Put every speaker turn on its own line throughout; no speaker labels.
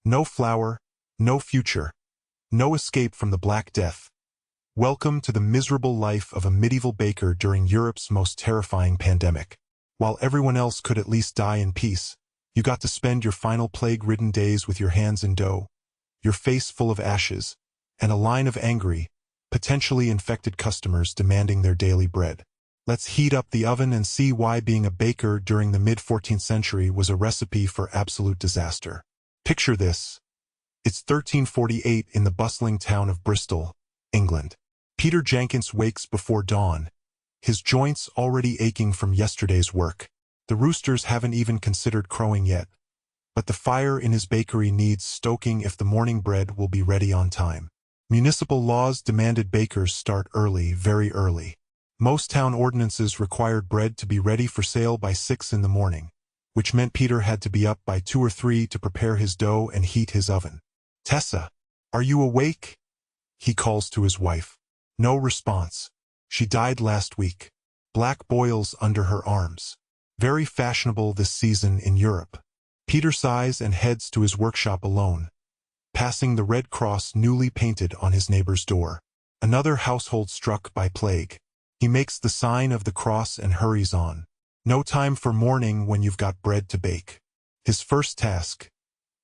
No flour, no future, no escape from the Black Death. Welcome to the miserable life of a medieval baker during Europe's most terrifying pandemic. While everyone else could at least die in peace, you got to spend your final plague-ridden days with your hands in dough, your face full of ashes, and a line of angry, potentially infected customers demanding their daily bread. Let's heat up the oven and see why being a baker during the mid-14th century was a recipe for absolute disaster. Picture this. It's 1348 in the bustling town of Bristol, England. Peter Jankins wakes before dawn, his joints already aching from yesterday's work. The roosters haven't even considered crowing yet, but the fire in his bakery needs stoking if the morning bread will be ready on time. Municipal laws demanded bakers start early, very early. Most town ordinances required bread to be ready for sale by 6 in the morning, which meant Peter had to be up by 2 or 3 to prepare his dough and heat his oven. "Tessa, are you awake?" he calls to his wife. No response. She died last week. Black boils under her arms. Very fashionable this season in Europe. Peter sighs and heads to his workshop alone, passing the red cross newly painted on his neighbor's door. Another household struck by plague. He makes the sign of the cross and hurries on. No time for mourning when you've got bread to bake. His first task,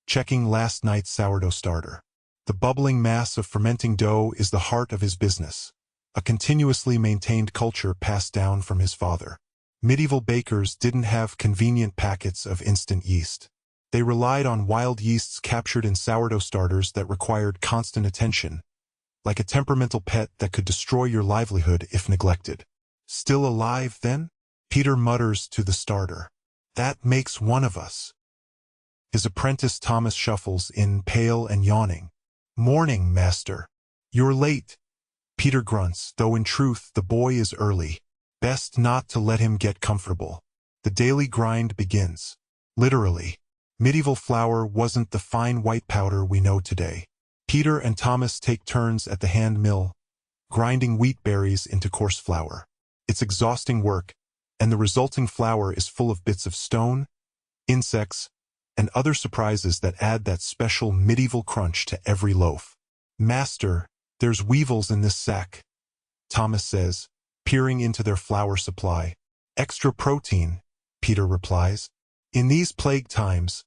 checking last night's sourdough starter. The bubbling mass of fermenting dough is the heart of his business, a continuously maintained culture passed down from his father. Medieval bakers didn't have convenient packets of instant yeast. They relied on wild yeasts captured in sourdough starters that required constant attention, like a temperamental pet that could destroy your livelihood if neglected. "Still alive, then?" Peter mutters to the starter. "That makes one of us." His apprentice Thomas shuffles in, pale and yawning. "Morning, master." "You're late," Peter grunts, though in truth the boy is early. Best not to let him get comfortable. The daily grind begins. Literally. Medieval flour wasn't the fine white powder we know today. Peter and Thomas take turns at the hand mill, grinding wheat berries into coarse flour. It's exhausting work, and the resulting flour is full of bits of stone, insects, and other surprises that add that special medieval crunch to every loaf. "Master, there's weevils in this sack," Thomas says, peering into their flour supply. "Extra protein," Peter replies. In these plague times,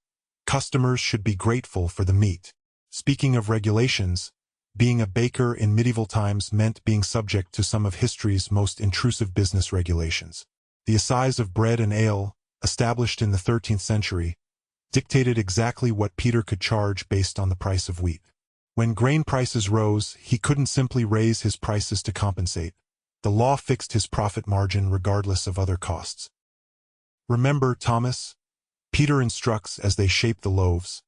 customers should be grateful for the meat. Speaking of regulations, being a baker in medieval times meant being subject to some of history's most intrusive business regulations. The assize of bread and ale, established in the 13th century, dictated exactly what Peter could charge based on the price of wheat. When grain prices rose, he couldn't simply raise his prices to compensate. The law fixed his profit margin regardless of other costs. "Remember, Thomas," Peter instructs as they shape the loaves.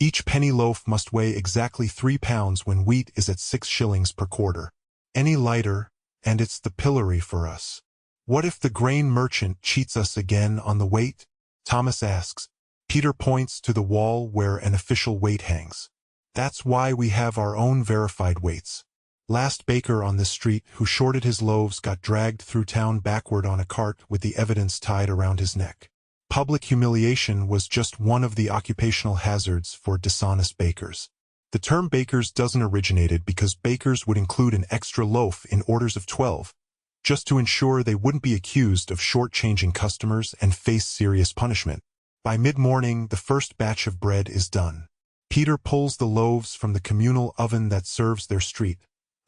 "Each penny loaf must weigh exactly 3 pounds when wheat is at 6 shillings per quarter. Any lighter, and it's the pillory for us." "What if the grain merchant cheats us again on the weight?" Thomas asks. Peter points to the wall where an official weight hangs. "That's why we have our own verified weights." Last baker on this street who shorted his loaves got dragged through town backward on a cart with the evidence tied around his neck. Public humiliation was just one of the occupational hazards for dishonest bakers. The term bakers doesn't originated because bakers would include an extra loaf in orders of 12, just to ensure they wouldn't be accused of shortchanging customers and face serious punishment. By mid-morning, the first batch of bread is done. Peter pulls the loaves from the communal oven that serves their street,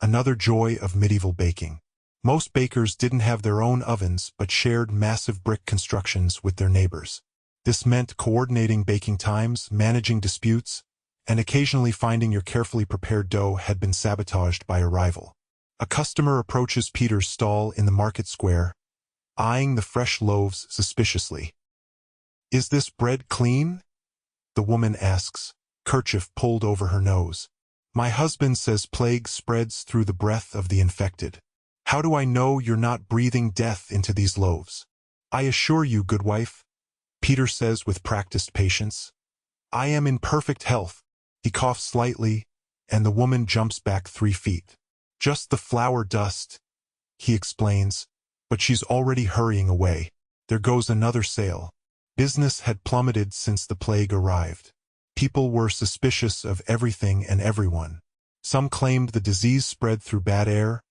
another joy of medieval baking. Most bakers didn't have their own ovens but shared massive brick constructions with their neighbors. This meant coordinating baking times, managing disputes, and occasionally finding your carefully prepared dough had been sabotaged by a rival. A customer approaches Peter's stall in the market square, eyeing the fresh loaves suspiciously. "Is this bread clean?" the woman asks, kerchief pulled over her nose. "My husband says plague spreads through the breath of the infected. How do I know you're not breathing death into these loaves?" "I assure you, good wife," Peter says with practiced patience, "I am in perfect health." He coughs slightly, and the woman jumps back 3 feet. "Just the flour dust," he explains, but she's already hurrying away. There goes another sale. Business had plummeted since the plague arrived. People were suspicious of everything and everyone. Some claimed the disease spread through bad air,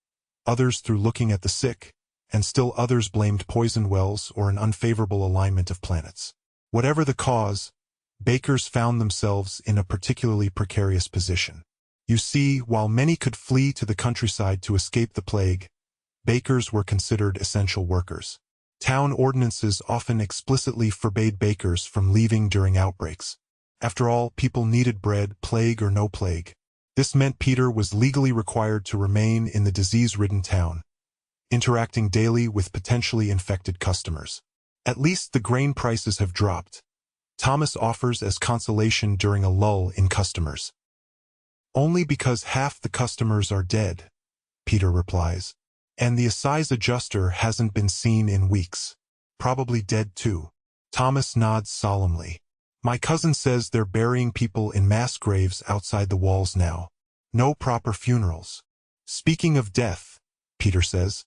others through looking at the sick, and still others blamed poisoned wells or an unfavorable alignment of planets. Whatever the cause, bakers found themselves in a particularly precarious position. You see, while many could flee to the countryside to escape the plague, bakers were considered essential workers. Town ordinances often explicitly forbade bakers from leaving during outbreaks. After all, people needed bread, plague or no plague. This meant Peter was legally required to remain in the disease-ridden town, interacting daily with potentially infected customers. At least the grain prices have dropped, Thomas offers as consolation during a lull in customers. Only because half the customers are dead, Peter replies. And the assize adjuster hasn't been seen in weeks. Probably dead too. Thomas nods solemnly. My cousin says they're burying people in mass graves outside the walls now. No proper funerals. Speaking of death, Peter says,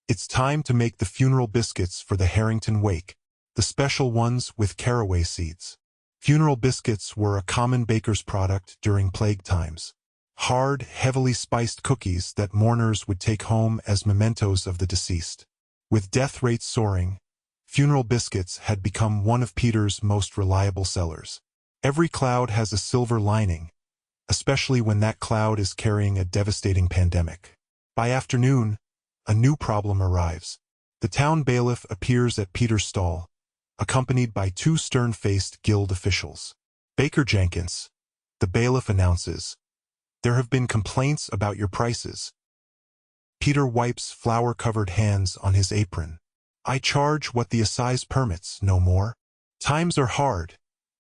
it's time to make the funeral biscuits for the Harrington wake, the special ones with caraway seeds. Funeral biscuits were a common baker's product during plague times. Hard, heavily spiced cookies that mourners would take home as mementos of the deceased. With death rates soaring, funeral biscuits had become one of Peter's most reliable sellers. Every cloud has a silver lining, especially when that cloud is carrying a devastating pandemic. By afternoon, a new problem arrives. The town bailiff appears at Peter's stall, accompanied by two stern-faced guild officials. Baker Jankins, the bailiff announces, there have been complaints about your prices. Peter wipes flour-covered hands on his apron. I charge what the assize permits, no more. Times are hard,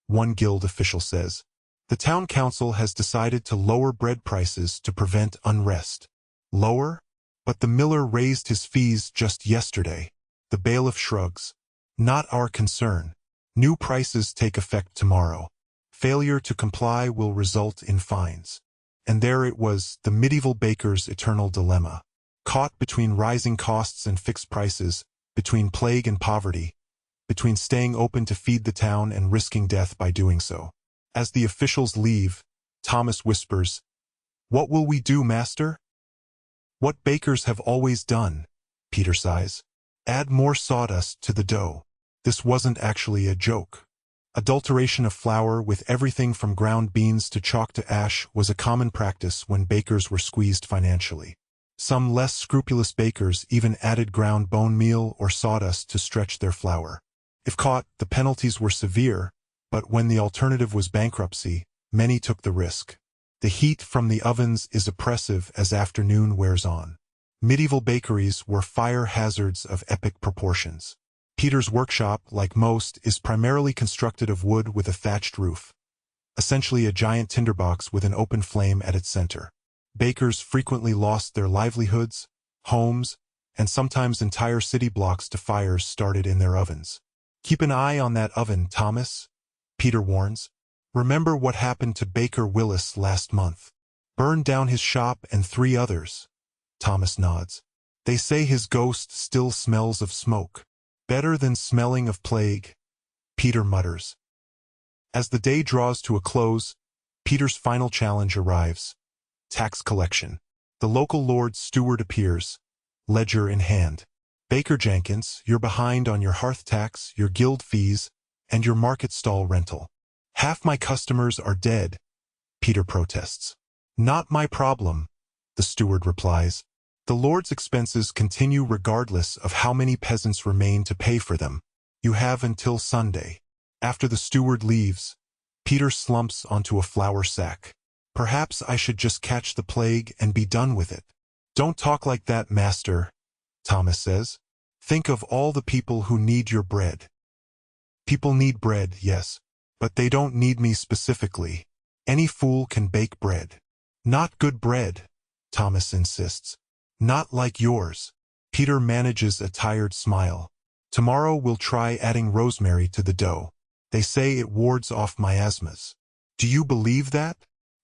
one guild official says. The town council has decided to lower bread prices to prevent unrest. Lower? But the miller raised his fees just yesterday. The bailiff shrugs. Not our concern. New prices take effect tomorrow. Failure to comply will result in fines. And there it was, the medieval baker's eternal dilemma. Caught between rising costs and fixed prices, between plague and poverty, between staying open to feed the town and risking death by doing so. As the officials leave, Thomas whispers, What will we do, master? What bakers have always done, Peter sighs. Add more sawdust to the dough. This wasn't actually a joke. Adulteration of flour with everything from ground beans to chalk to ash was a common practice when bakers were squeezed financially. Some less scrupulous bakers even added ground bone meal or sawdust to stretch their flour. If caught, the penalties were severe, but when the alternative was bankruptcy, many took the risk. The heat from the ovens is oppressive as afternoon wears on. Medieval bakeries were fire hazards of epic proportions. Peter's workshop, like most, is primarily constructed of wood with a thatched roof, essentially a giant tinderbox with an open flame at its center. Bakers frequently lost their livelihoods, homes, and sometimes entire city blocks to fires started in their ovens. Keep an eye on that oven, Thomas, Peter warns. Remember what happened to Baker Willis last month. Burned down his shop and 3 others. Thomas nods. They say his ghost still smells of smoke. Better than smelling of plague, Peter mutters. As the day draws to a close, Peter's final challenge arrives. Tax collection. The local Lord's steward appears, ledger in hand. Baker Jankins, you're behind on your hearth tax, your guild fees, and your market stall rental. Half my customers are dead, Peter protests. Not my problem, the steward replies. The Lord's expenses continue regardless of how many peasants remain to pay for them. You have until Sunday. After the steward leaves, Peter slumps onto a flour sack. Perhaps I should just catch the plague and be done with it. Don't talk like that, master, Thomas says. Think of all the people who need your bread. People need bread, yes, but they don't need me specifically. Any fool can bake bread. Not good bread, Thomas insists. Not like yours. Peter manages a tired smile. Tomorrow we'll try adding rosemary to the dough. They say it wards off miasmas. Do you believe that?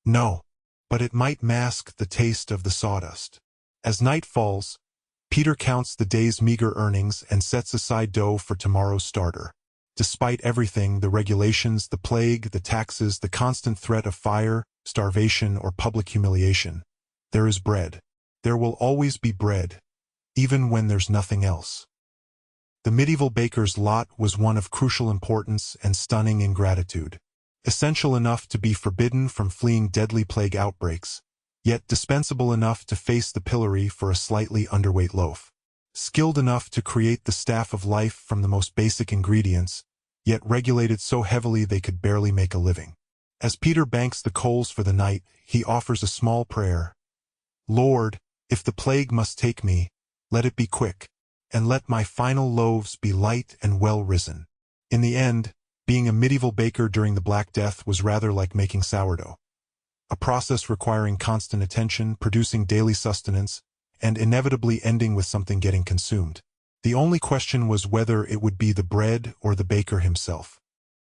No, but it might mask the taste of the sawdust. As night falls, Peter counts the day's meager earnings and sets aside dough for tomorrow's starter. Despite everything, the regulations, the plague, the taxes, the constant threat of fire, starvation, or public humiliation, there is bread. There will always be bread, even when there's nothing else. The medieval baker's lot was one of crucial importance and stunning ingratitude. Essential enough to be forbidden from fleeing deadly plague outbreaks, yet dispensable enough to face the pillory for a slightly underweight loaf. Skilled enough to create the staff of life from the most basic ingredients, yet regulated so heavily they could barely make a living. As Peter banks the coals for the night, he offers a small prayer. Lord, if the plague must take me, let it be quick, and let my final loaves be light and well risen. In the end, being a medieval baker during the Black Death was rather like making sourdough. A process requiring constant attention, producing daily sustenance, and inevitably ending with something getting consumed. The only question was whether it would be the bread or the baker himself.